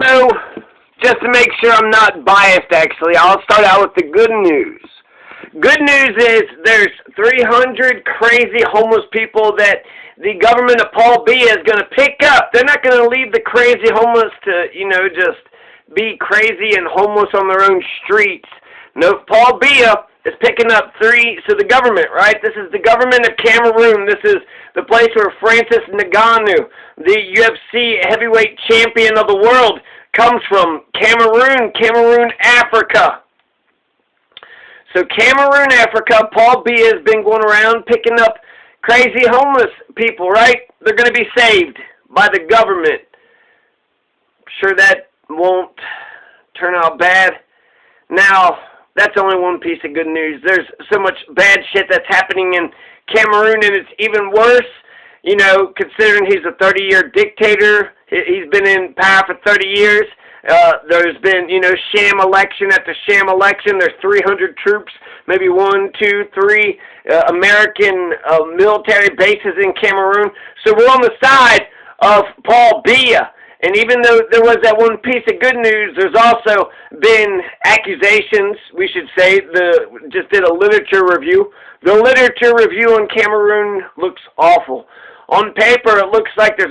So, just to make sure I'm not biased, actually, I'll start out with the good news. Good news is there's 300 crazy homeless people that the government of Paul Biya is going to pick up. They're not going to leave the crazy homeless to, just be crazy and homeless on their own streets. No, Paul Biya is picking up so the government, right? This is the government of Cameroon. This is the place where Francis Ngannou, the UFC heavyweight champion of the world, comes from. Cameroon, Africa. So Cameroon, Africa, Paul Biya has been going around picking up crazy homeless people, right? They're going to be saved by the government. I'm sure that won't turn out bad. Now, that's only one piece of good news. There's so much bad shit that's happening in Cameroon, and it's even worse, considering he's a 30-year dictator. He's been in power for 30 years. There's been, sham election after sham election. There's 300 troops, maybe 1, 2, 3 American military bases in Cameroon. So we're on the side of Paul Biya. And even though there was that one piece of good news, there's also been accusations, we should say. Just did a literature review. The literature review on Cameroon looks awful. On paper, it looks like there's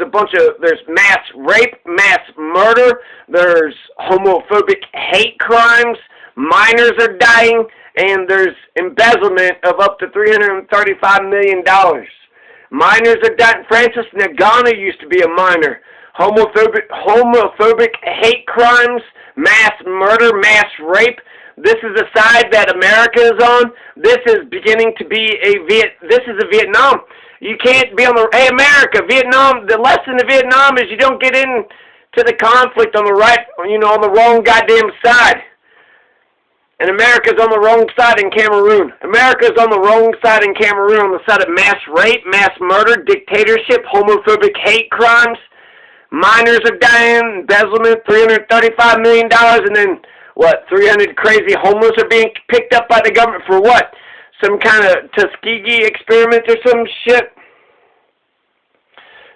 mass rape, mass murder, there's homophobic hate crimes, minors are dying, and there's embezzlement of up to $335 million. Minors are dying. Francis Ngannou used to be a minor. Homophobic hate crimes, mass murder, mass rape. This is the side that America is on. This is beginning to be this is a Vietnam. You can't be on hey America, Vietnam, the lesson of Vietnam is you don't get into the conflict on the right, on the wrong goddamn side. And America's on the wrong side in Cameroon. America's on the wrong side in Cameroon, on the side of mass rape, mass murder, dictatorship, homophobic hate crimes. Minors are dying, embezzlement, $335 million, and then, 300 crazy homeless are being picked up by the government for what? Some kind of Tuskegee experiment or some shit?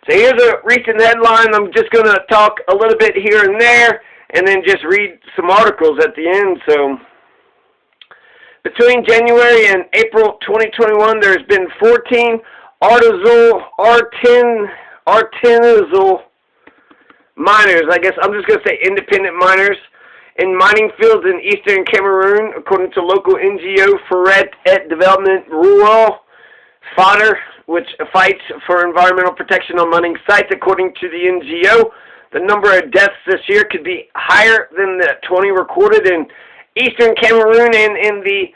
So here's a recent headline. I'm just going to talk a little bit here and there, and then just read some articles at the end. So, between January and April 2021, there's been 14 artisanal miners, I guess I'm just going to say independent miners, in mining fields in eastern Cameroon, according to local NGO Forêt et Development Rural Fodder, which fights for environmental protection on mining sites. According to the NGO, the number of deaths this year could be higher than the 20 recorded in eastern Cameroon and in the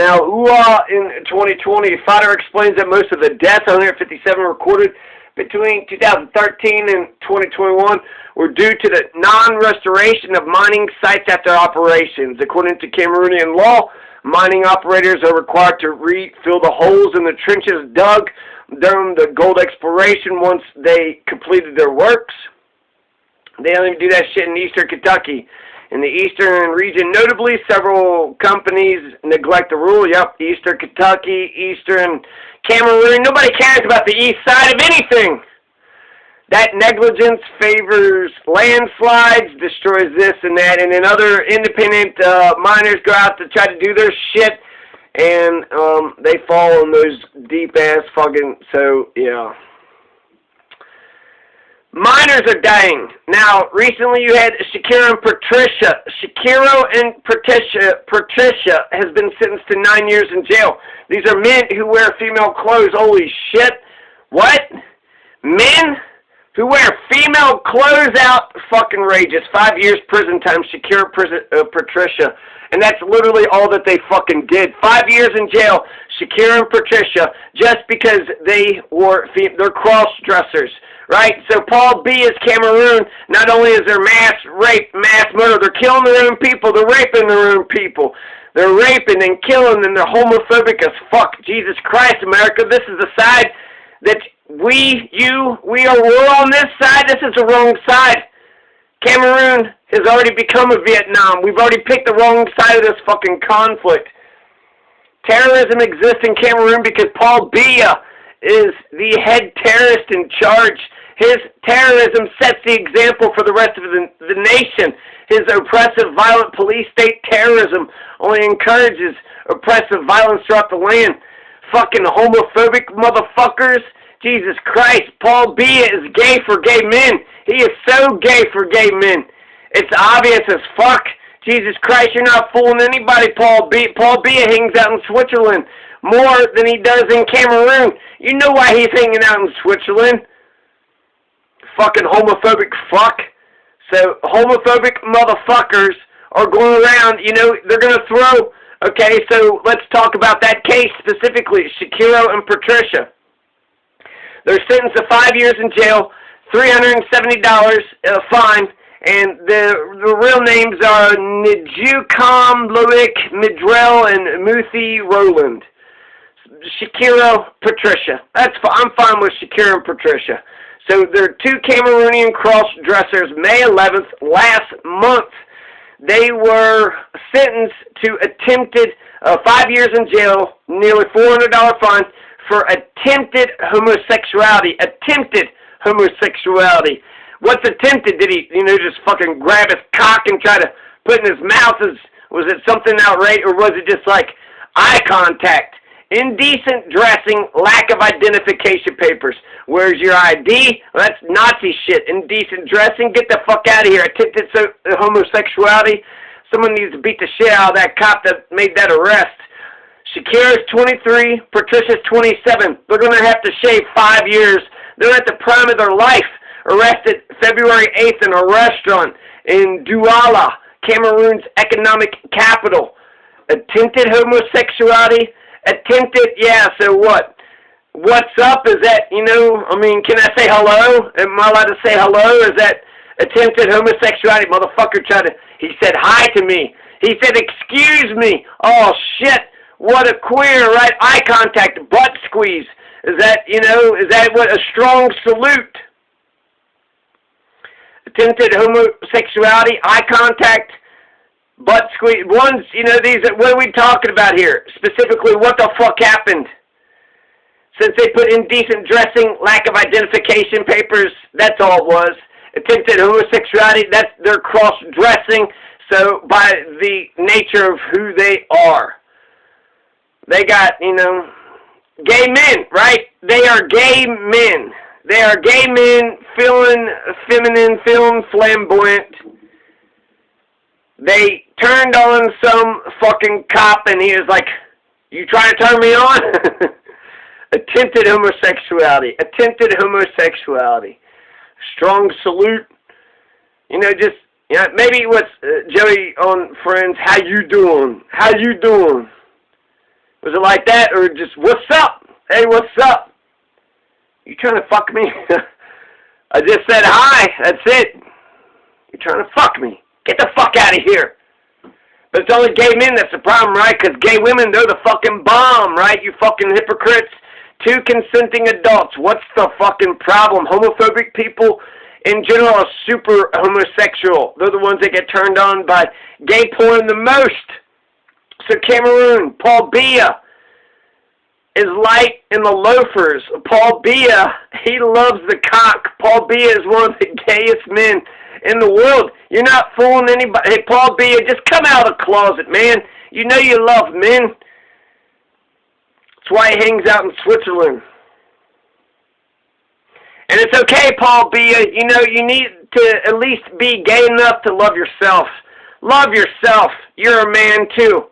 Maua in 2020. Fodder explains that most of the deaths, 157 recorded between 2013 and 2021, were due to the non-restoration of mining sites after operations. According to Cameroonian law, mining operators are required to refill the holes in the trenches dug during the gold exploration once they completed their works. They don't even do that shit in eastern Kentucky. In the eastern region, notably, several companies neglect the rule. Yep, eastern Kentucky, eastern Cameroon. Nobody cares about the east side of anything. That negligence favors landslides, destroys this and that, and then other independent miners go out to try to do their shit, and they fall in those deep-ass fucking, so, yeah. Miners are dying. Now, recently you had Shakira and Patricia. Shakira and Patricia has been sentenced to 9 years in jail. These are men who wear female clothes. Holy shit. What? Men who wear female clothes out? Fucking outrageous. 5 years prison time, Shakira, Patricia. And that's literally all that they fucking did. 5 years in jail, Shakira and Patricia, just because they're cross-dressers. Right? So Paul Biya's Cameroon, not only is there mass rape, mass murder, they're killing their own people, they're raping their own people. They're raping and killing, and they're homophobic as fuck. Jesus Christ, America, this is the side that we're on this side. This is the wrong side. Cameroon has already become a Vietnam. We've already picked the wrong side of this fucking conflict. Terrorism exists in Cameroon because Paul Biya is the head terrorist in charge. His terrorism sets the example for the rest of the nation. His oppressive, violent police state terrorism only encourages oppressive violence throughout the land. Fucking homophobic motherfuckers. Jesus Christ, Paul Biya is gay for gay men. He is so gay for gay men. It's obvious as fuck. Jesus Christ, you're not fooling anybody, Paul Biya. Paul Biya hangs out in Switzerland more than he does in Cameroon. You know why he's hanging out in Switzerland. Fucking homophobic fuck. So, homophobic motherfuckers are going around, you know, they're going to throw. Okay, so let's talk about that case specifically, Shakiro and Patricia. They're sentenced to 5 years in jail, $370 fine, and the real names are Njukom Loic Midrell and Muthi Roland. Shakiro, Patricia. I'm fine with Shakiro and Patricia. So they're two Cameroonian cross-dressers. May 11th, last month, they were sentenced to attempted 5 years in jail, nearly $400 fine for attempted homosexuality. Attempted homosexuality. What's attempted? Did he, just fucking grab his cock and try to put in his mouth? Was it something outrageous, or was it just like eye contact? Indecent dressing, lack of identification papers. Where's your ID? Well, that's Nazi shit. Indecent dressing, get the fuck out of here. Attempted homosexuality. Someone needs to beat the shit out of that cop that made that arrest. Shakira's 23, Patricia's 27. They're going to have to shave 5 years. They're at the prime of their life. Arrested February 8th in a restaurant in Douala, Cameroon's economic capital. Attempted homosexuality. Attempted, yeah, so what? What's up? Is that, can I say hello? Am I allowed to say hello? Is that attempted homosexuality? Motherfucker he said hi to me. He said, excuse me. Oh, shit. What a queer, right? Eye contact, butt squeeze. Is that what a strong salute? Attempted homosexuality, eye contact, butt squeeze. What are we talking about here? Specifically, what the fuck happened? Since they put indecent dressing, lack of identification papers, that's all it was. Attempted homosexuality, they're cross-dressing, so by the nature of who they are. They got, gay men, right? They are gay men. They are gay men, feeling feminine, feeling flamboyant. They turned on some fucking cop and he was like, you trying to turn me on? Attempted homosexuality. Attempted homosexuality. Strong salute. Maybe what's Joey on Friends, how you doing? How you doing? Was it like that, or just, what's up? Hey, what's up? You trying to fuck me? I just said hi. That's it. You're trying to fuck me. Get the fuck out of here. But it's only gay men that's the problem, right? Because gay women, they're the fucking bomb, right? You fucking hypocrites. Two consenting adults. What's the fucking problem? Homophobic people in general are super homosexual. They're the ones that get turned on by gay porn the most. So Cameroon, Paul Biya is light in the loafers. Paul Biya, he loves the cock. Paul Biya is one of the gayest men in the world. You're not fooling anybody. Hey, Paul Biya, just come out of the closet, man. You know you love men. That's why he hangs out in Switzerland. And it's okay, Paul Biya. You need to at least be gay enough to love yourself. Love yourself. You're a man, too.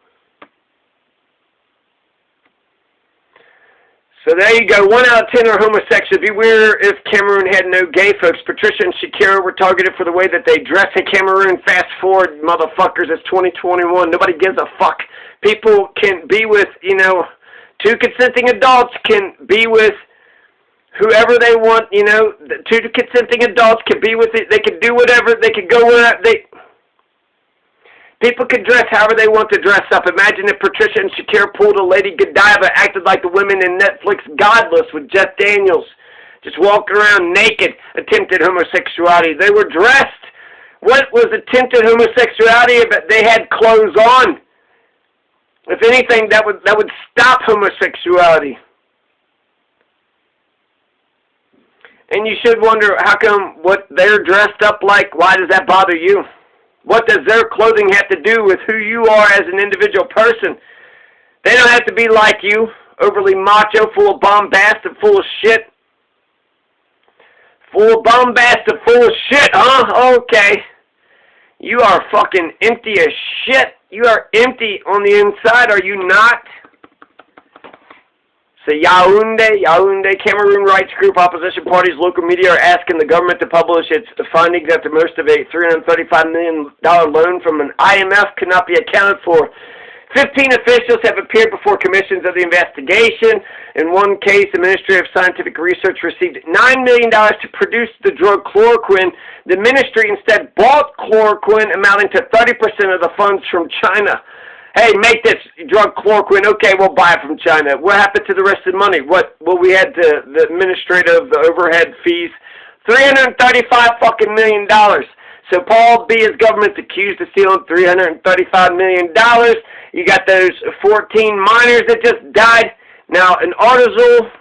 So there you go. 1 out of 10 are homosexual. It'd be weird if Cameroon had no gay folks. Patricia and Shakira were targeted for the way that they dress in Cameroon. Fast forward, motherfuckers, it's 2021. Nobody gives a fuck. People can be with, two consenting adults can be with whoever they want, the two consenting adults can be with it. They can do whatever. They can go wherever people can dress however they want to dress up. Imagine if Patricia and Shakira pulled a Lady Godiva, acted like the women in Netflix Godless with Jeff Daniels, just walking around naked, attempted homosexuality. They were dressed. What was attempted homosexuality if they had clothes on? If anything, that would stop homosexuality. And you should wonder, how come what they're dressed up like, why does that bother you? What does their clothing have to do with who you are as an individual person? They don't have to be like you, overly macho, full of bombast and full of shit. Full of bombast and full of shit, huh? Okay. You are fucking empty as shit. You are empty on the inside, are you not? So Yaoundé, Cameroon rights group, opposition parties, local media are asking the government to publish its findings after most of a $335 million loan from an IMF could not be accounted for. 15 officials have appeared before commissions of the investigation. In one case, the Ministry of Scientific Research received $9 million to produce the drug chloroquine. The ministry instead bought chloroquine amounting to 30% of the funds from China. Hey, make this drug chloroquine. Okay, we'll buy it from China. What happened to the rest of the money? Well, we had the administrative, the overhead fees. $335 fucking million. So Paul Biya's government's accused of stealing $335 million. You got those 14 miners that just died. Now, an artisanal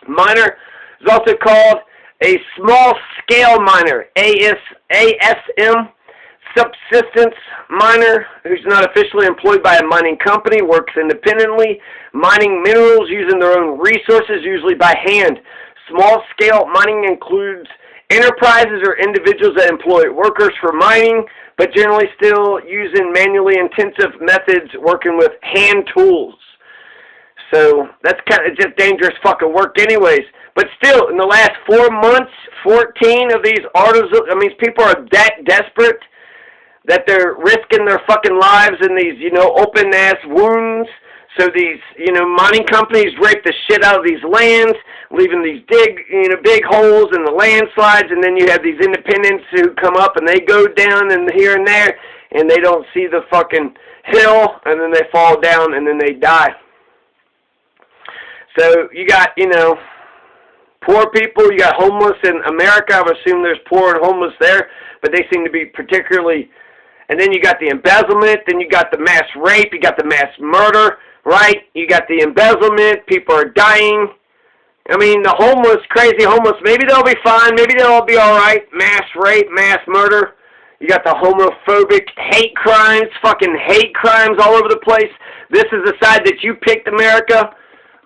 miner is also called a small-scale miner, ASM, subsistence miner, who's not officially employed by a mining company, works independently, mining minerals using their own resources, usually by hand. Small-scale mining includes enterprises or individuals that employ workers for mining, but generally still using manually intensive methods, working with hand tools. So that's kind of just dangerous fucking work anyways. But still, in the last 4 months, 14 of these people are that desperate that they're risking their fucking lives in these, open-ass wounds. So these, mining companies rape the shit out of these lands, leaving these big holes in the landslides, and then you have these independents who come up and they go down and here and there, and they don't see the fucking hill, and then they fall down and then they die. So you got, poor people, you got homeless in America. I would assume there's poor and homeless there, but they seem to be particularly, and then you got the embezzlement, then you got the mass rape, you got the mass murder, right? You got the embezzlement, people are dying. I mean, the homeless, crazy homeless, maybe they'll be fine, maybe they'll all be alright. Mass rape, mass murder. You got the homophobic hate crimes, fucking hate crimes all over the place. This is the side that you picked, America.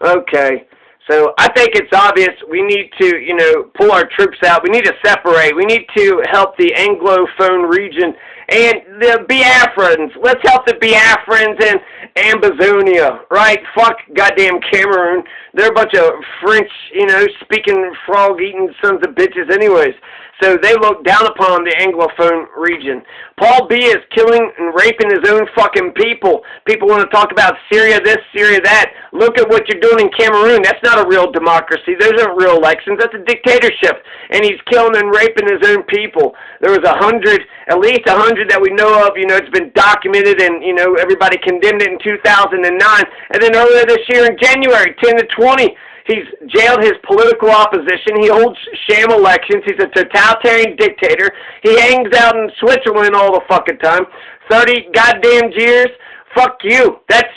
Okay. So I think it's obvious we need to, pull our troops out. We need to separate. We need to help the Anglophone region and the Biafrans. Let's help the Biafrans in Ambazonia, right? Fuck goddamn Cameroon. They're a bunch of French, speaking frog-eating sons of bitches anyways. So they look down upon the Anglophone region. Paul Biya is killing and raping his own fucking people. People want to talk about Syria this, Syria that. Look at what you're doing in Cameroon. That's not a real democracy. Those aren't real elections. That's a dictatorship. And he's killing and raping his own people. There was at least 100 that we know of. It's been documented and, everybody condemned it in 2009. And then earlier this year in January, 10 to 20, he's jailed his political opposition. He holds sham elections. He's a totalitarian dictator. He hangs out in Switzerland all the fucking time. 30 goddamn years. Fuck you. That's,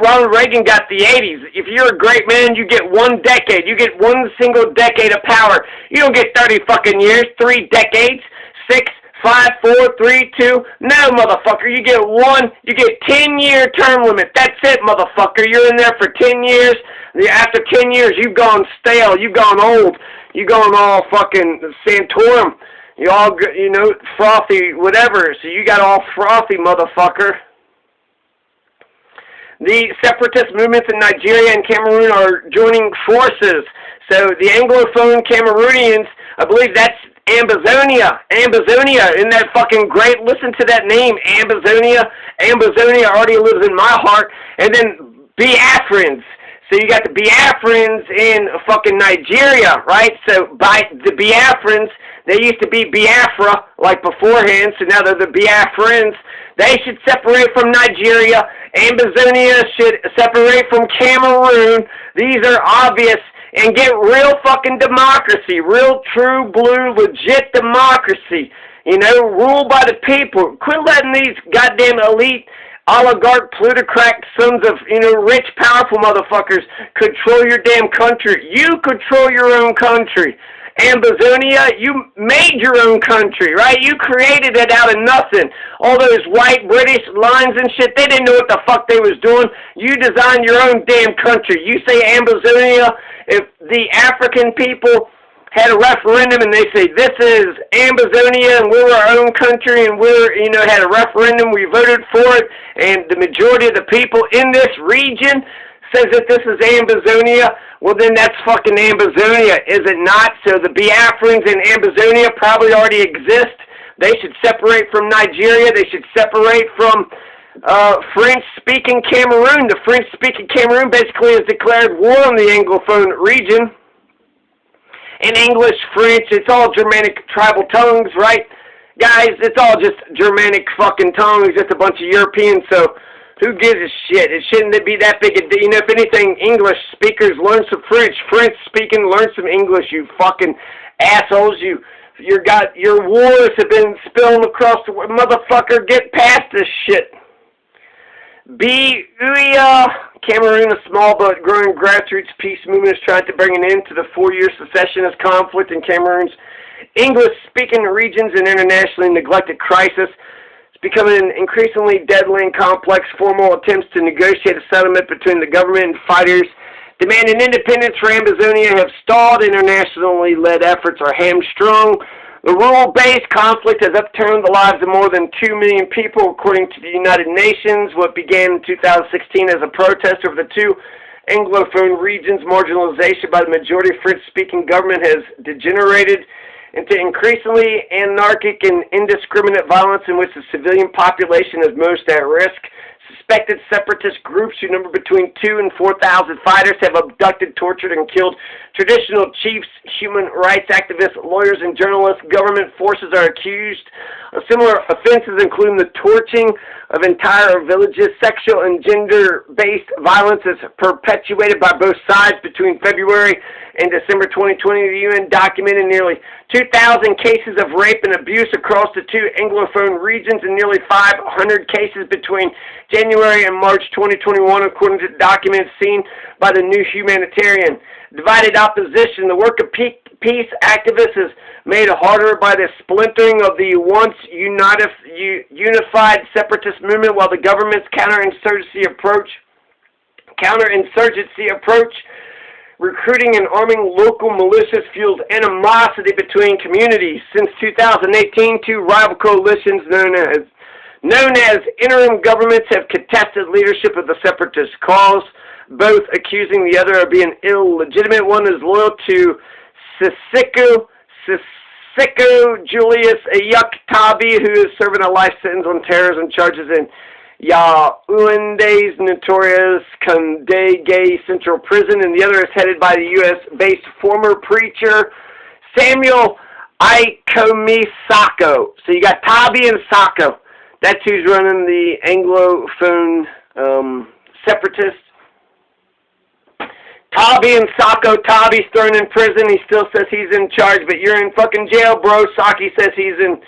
Ronald Reagan got the 80s. If you're a great man, you get 1 decade. You get 1 single decade of power. You don't get 30 fucking years, 3 decades, 6, 5, 4, 3, 2. No, motherfucker. You get 10-year term limit. That's it, motherfucker. You're in there for 10 years. After 10 years, you've gone stale. You've gone old. You've gone all fucking Santorum. You all, frothy, whatever. So you got all frothy, motherfucker. The separatist movements in Nigeria and Cameroon are joining forces. So the Anglophone Cameroonians, I believe that's Ambazonia, isn't that fucking great? Listen to that name, Ambazonia. Ambazonia already lives in my heart. And then Biafrans. So you got the Biafrans in fucking Nigeria, right? So by the Biafrans, they used to be Biafra, like beforehand, so now they're the Biafrans. They should separate from Nigeria. Ambazonia should separate from Cameroon. These are obvious. And get real fucking democracy, real true blue legit democracy, ruled by the people. Quit letting these goddamn elite oligarch, plutocrat, sons of, rich, powerful motherfuckers control your damn country. You control your own country. Ambazonia, you made your own country, right? You created it out of nothing. All those white British lines and shit, they didn't know what the fuck they was doing. You designed your own damn country. You say Ambazonia, if the African people had a referendum and they say, this is Ambazonia and we're our own country and we're, had a referendum, we voted for it, and the majority of the people in this region says that this is Ambazonia, well then that's fucking Ambazonia, is it not? So the Biafrans in Ambazonia probably already exist. They should separate from Nigeria. They should separate from French-speaking Cameroon. The French-speaking Cameroon basically has declared war on the Anglophone region. In English, French, it's all Germanic tribal tongues, right? Guys, it's all just Germanic fucking tongues, just a bunch of Europeans, so who gives a shit? It shouldn't be that big a deal. If anything, English speakers learn some French. French speaking, learn some English, you fucking assholes. Your wars have been spilling across the world. Motherfucker, get past this shit. Biya Cameroon, a small but growing grassroots peace movement, is trying to bring an end to the 4-year secessionist conflict in Cameroon's English-speaking regions and internationally neglected crisis. Becoming an increasingly deadly and complex. Formal attempts to negotiate a settlement between the government and fighters demanding independence for Ambazonia have stalled. Internationally led efforts are hamstrung. The rural-based conflict has upturned the lives of more than 2 million people, according to the United Nations. What began in 2016 as a protest over the 2 Anglophone regions' marginalization by the majority French-speaking government has degenerated into increasingly anarchic and indiscriminate violence in which the civilian population is most at risk. Suspected separatist groups who number between 2,000 and 4,000 fighters have abducted, tortured, and killed traditional chiefs, human rights activists, lawyers, and journalists. Government forces are accused of similar offenses, including the torching of entire villages. Sexual and gender-based violence is perpetuated by both sides. Between February and December 2020, the UN documented nearly 2,000 cases of rape and abuse across the 2 Anglophone regions and nearly 500 cases between January and March 2021, according to documents seen by the New Humanitarian. Divided opposition. The work of peace activists is made harder by the splintering of the once unified separatist movement, while the government's counterinsurgency approach, recruiting and arming local militias, fuels animosity between communities. Since 2018, 2 rival coalitions known as interim governments have contested leadership of the separatist cause, both accusing the other of being illegitimate. One is loyal to Siseko Julius Ayuk-Tabi, who is serving a life sentence on terrorism charges in Yaounde's notorious Kandé Central Prison, and the other is headed by the U.S.-based former preacher Samuel Ikomisako. So you got Tabi and Sako. That's who's running the Anglophone separatists. Tabi and Sako. Tabi's thrown in prison. He still says he's in charge, but you're in fucking jail, bro. Saki says he's in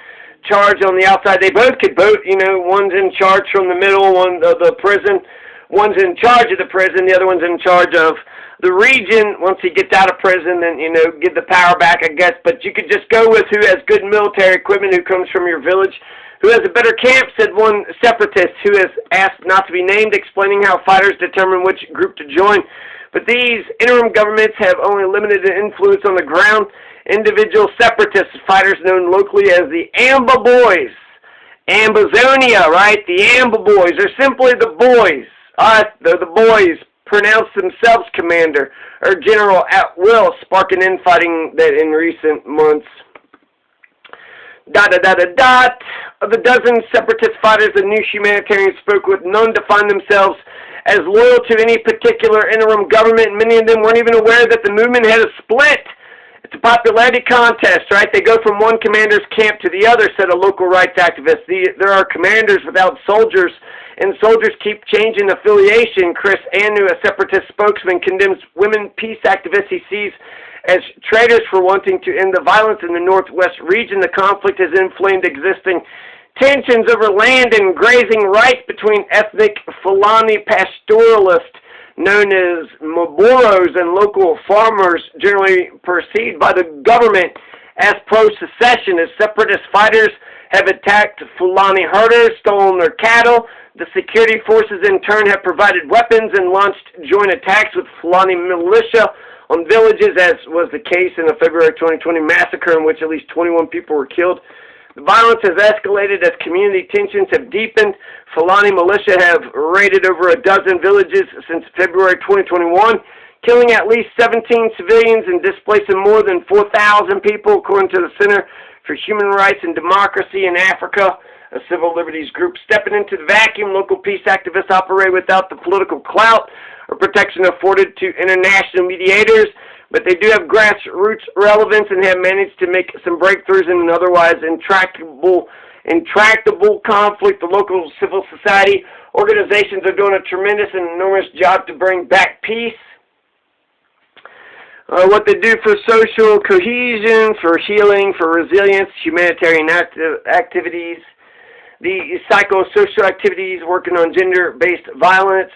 charge on the outside. They both could vote. One's in charge from the middle, one of the prison. One's in charge of the prison. The other one's in charge of the region. Once he gets out of prison, then, give the power back, I guess. But you could just go with who has good military equipment, who comes from your village, who has a better camp, said one separatist who has asked not to be named, explaining how fighters determine which group to join. But these interim governments have only limited influence on the ground. Individual separatist fighters known locally as the Amba Boys. Ambazonia, right? The Amba Boys are simply the boys. They're the boys. Pronounce themselves commander or general at will, sparking infighting that in recent months. Of the dozen separatist fighters the New Humanitarian spoke with, none defined themselves as loyal to any particular interim government. Many of them weren't even aware that the movement had a split. It's a popularity contest, right? They go from one commander's camp to the other, said a local rights activist. There are commanders without soldiers, and soldiers keep changing affiliation. Chris Anu, a separatist spokesman, condemns women peace activists he sees as traitors for wanting to end the violence in the northwest region. The conflict has inflamed existing Tensions over land and grazing rights between ethnic Fulani pastoralists known as Maboros and local farmers, generally perceived by the government as pro-secession, as separatist fighters have attacked Fulani herders, stolen their cattle. The security forces in turn have provided weapons and launched joint attacks with Fulani militia on villages, as was the case in the February 2020 massacre in which at least 21 people were killed. The violence has escalated as community tensions have deepened. Fulani militia have raided over a dozen villages since February 2021, killing at least 17 civilians and displacing more than 4,000 people, according to the Center for Human Rights and Democracy in Africa, a civil liberties group. Stepping into the vacuum, local peace activists operate without the political clout or protection afforded to international mediators, but they do have grassroots relevance and have managed to make some breakthroughs in an otherwise intractable conflict. The local civil society organizations are doing a tremendous and enormous job to bring back peace. What they do for social cohesion, for healing, for resilience, humanitarian activities, the psychosocial activities working on gender-based violence.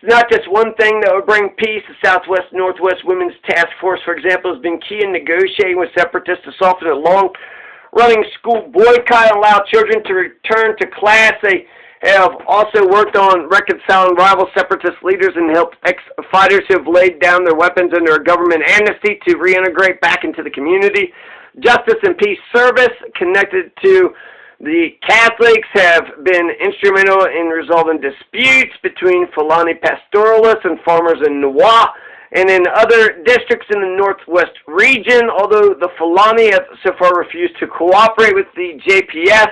It's not just one thing that would bring peace. The Southwest-Northwest Women's Task Force, for example, has been key in negotiating with separatists to soften a long-running school boycott and allow children to return to class. They have also worked on reconciling rival separatist leaders and helped ex-fighters who have laid down their weapons under a government amnesty to reintegrate back into the community. Justice and Peace Service, connected to the Catholics, have been instrumental in resolving disputes between Fulani pastoralists and farmers in Nwa and in other districts in the Northwest region. Although the Fulani have so far refused to cooperate with the JPS,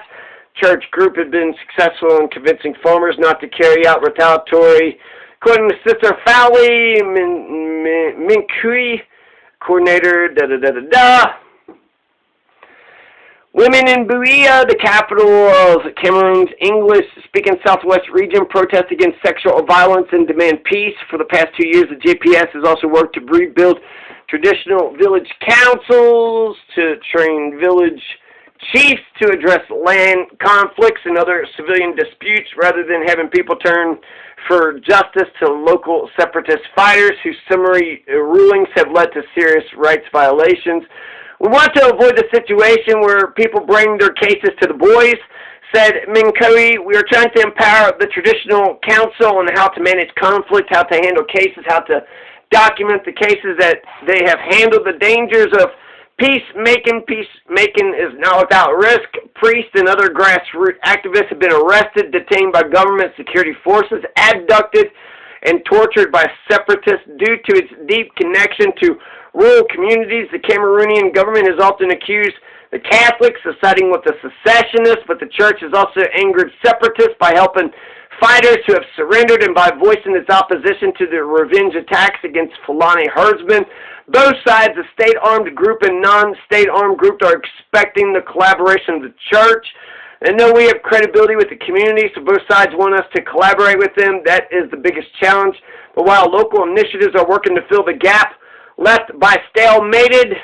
church group had been successful in convincing farmers not to carry out retaliatory. According to Sister Fowley Minkui, coordinator, Women in Biya, the capital of Cameroon's English-speaking Southwest region, protest against sexual violence and demand peace. For the past 2 years, the JPS has also worked to rebuild traditional village councils, to train village chiefs to address land conflicts and other civilian disputes, rather than having people turn for justice to local separatist fighters whose summary rulings have led to serious rights violations. We want to avoid the situation where people bring their cases to the boys, said Minkoi. We are trying to empower the traditional council on how to manage conflict, how to handle cases, how to document the cases that they have handled. The dangers of peacemaking. Peacemaking is not without risk. Priests and other grassroots activists have been arrested, detained by government security forces, abducted, and tortured by separatists due to its deep connection to rural communities. The Cameroonian government has often accused the Catholics of siding with the secessionists, but the church has also angered separatists by helping fighters who have surrendered and by voicing its opposition to the revenge attacks against Fulani herdsmen. Both sides, the state-armed group and non-state armed group, are expecting the collaboration of the church. They know we have credibility with the community, so both sides want us to collaborate with them. That is the biggest challenge. But while local initiatives are working to fill the gap left by stalemated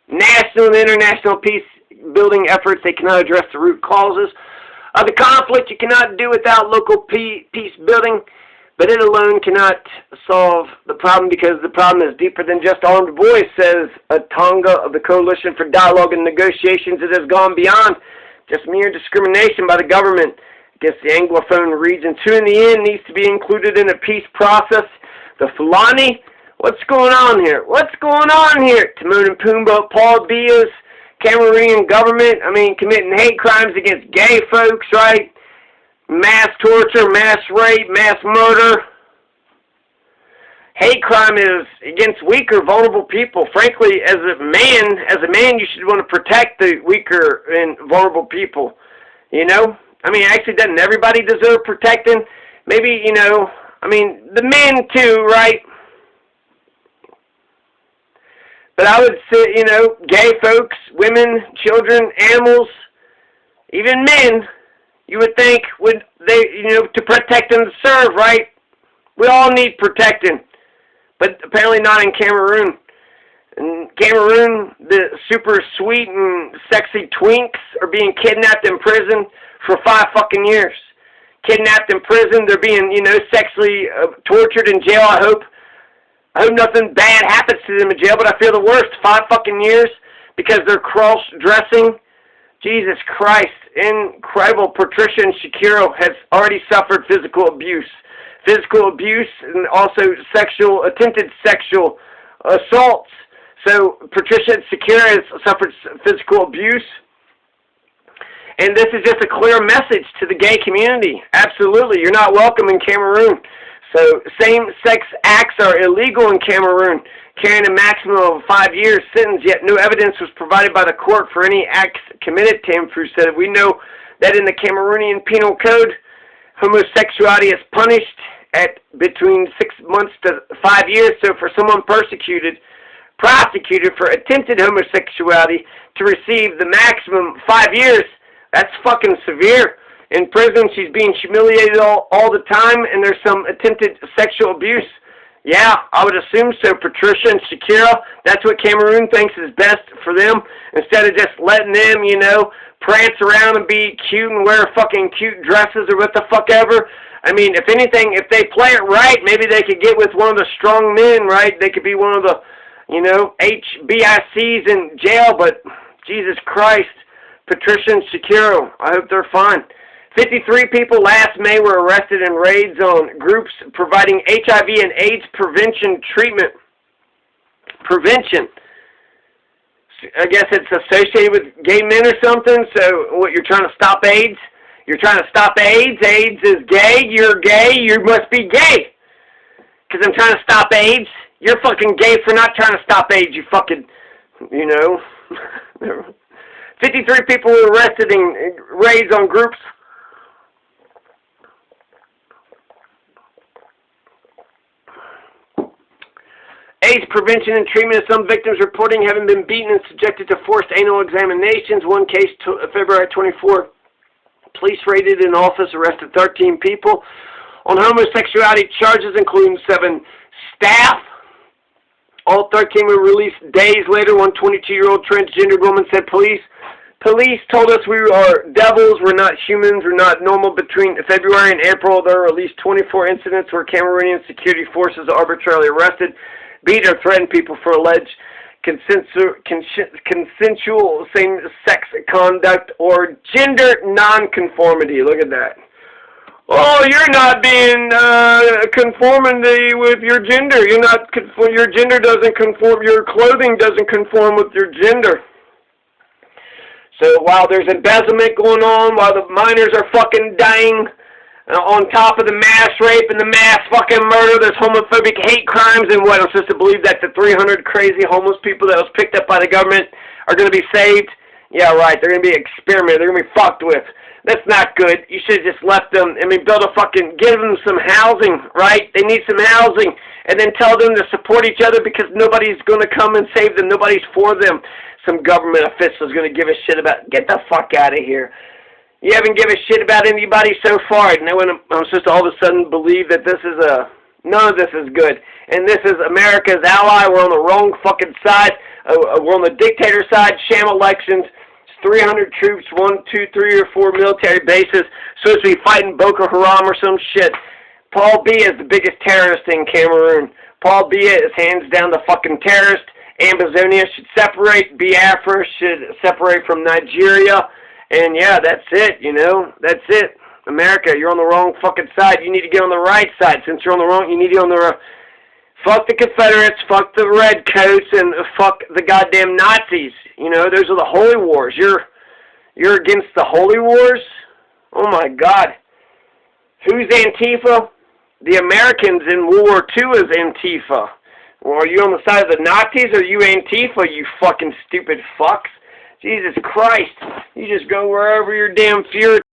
national and international peace-building efforts, they cannot address the root causes of the conflict. You cannot do without local peace-building, but it alone cannot solve the problem, because the problem is deeper than just armed boys, says Tonga of the Coalition for Dialogue and Negotiations. It has gone beyond just mere discrimination by the government against the Anglophone regions, who in the end needs to be included in a peace process. The Fulani, what's going on here? What's going on here? Timon and Pumbaa, Paul Biya's Cameroonian government, committing hate crimes against gay folks, right? Mass torture, mass rape, mass murder. Hate crime is against weaker, vulnerable people. Frankly, as a man, you should want to protect the weaker and vulnerable people. You know? Actually, doesn't everybody deserve protecting? Maybe, the men too, right? But I would say, gay folks, women, children, animals, even men, you would think would they, to protect and serve, right? We all need protecting, but apparently not in Cameroon. In Cameroon, the super sweet and sexy twinks are being kidnapped in prison for 5 fucking years. Kidnapped in prison, they're being, sexually tortured in jail. I hope nothing bad happens to them in jail, but I feel the worst. 5 fucking years because they're cross-dressing. Jesus Christ. Incredible. Patricia and Shakira has already suffered physical abuse. Physical abuse and also attempted sexual assaults. So Patricia and Shakira has suffered physical abuse. And this is just a clear message to the gay community. Absolutely. You're not welcome in Cameroon. So same-sex acts are illegal in Cameroon, carrying a maximum of 5 years sentence, yet no evidence was provided by the court for any acts committed, Tamfu said. We know that in the Cameroonian Penal Code, homosexuality is punished at between 6 months to 5 years. So for someone prosecuted for attempted homosexuality to receive the maximum 5 years, that's fucking severe. In prison, she's being humiliated all the time, and there's some attempted sexual abuse. Yeah, I would assume so. Patricia and Shakira, that's what Cameroon thinks is best for them. Instead of just letting them, prance around and be cute and wear fucking cute dresses or what the fuck ever. I mean, if anything, if they play it right, maybe they could get with one of the strong men, right? They could be one of the, HBICs in jail, but Jesus Christ, Patricia and Shakira, I hope they're fine. 53 people last May were arrested in raids on groups providing HIV and AIDS prevention treatment. Prevention. I guess it's associated with gay men or something. So what, you're trying to stop AIDS? You're trying to stop AIDS? AIDS is gay? You're gay? You must be gay. Because I'm trying to stop AIDS? You're fucking gay for not trying to stop AIDS, you fucking, 53 people were arrested in raids on groups. AIDS prevention and treatment of some victims reporting having been beaten and subjected to forced anal examinations. One case, February 24, police raided an office, arrested 13 people on homosexuality charges, including 7 staff. All 13 were released days later. One 22-year-old transgender woman said, Police told us we are devils, we're not humans, we're not normal. Between February and April, there were at least 24 incidents where Cameroonian security forces arbitrarily arrested, beat or threatened people for alleged consensual same-sex conduct or gender nonconformity. Look at that. Oh, you're not being conformity with your gender. Your gender doesn't conform. Your clothing doesn't conform with your gender. So while there's embezzlement going on, while the minors are fucking dying, on top of the mass rape and the mass fucking murder, there's homophobic hate crimes, and what, I'm supposed to believe that the 300 crazy homeless people that was picked up by the government are going to be saved? Yeah, right, they're going to be experimented, they're going to be fucked with. That's not good. You should have just left them, build a fucking, give them some housing, right? They need some housing, and then tell them to support each other because nobody's going to come and save them, nobody's for them. Some government official is going to give a shit about, get the fuck out of here. You haven't given a shit about anybody so far. And then I'm supposed to all of a sudden believe that this is none of this is good. And this is America's ally. We're on the wrong fucking side. We're on the dictator side. Sham elections. 300 troops, 1, 2, 3, or 4 military bases. Supposed to be fighting Boko Haram or some shit. Paul Biya is the biggest terrorist in Cameroon. Paul Biya is hands down the fucking terrorist. Ambazonia should separate. Biafra should separate from Nigeria. And yeah, that's it, That's it. America, you're on the wrong fucking side. You need to get on the right side. Since you're on the wrong, you need to get on the fuck the Confederates, fuck the Redcoats, and fuck the goddamn Nazis. Those are the holy wars. You're against the holy wars? Oh my God. Who's Antifa? The Americans in World War II is Antifa. Well, are you on the side of the Nazis or are you Antifa, you fucking stupid fucks? Jesus Christ. You just go wherever your damn fear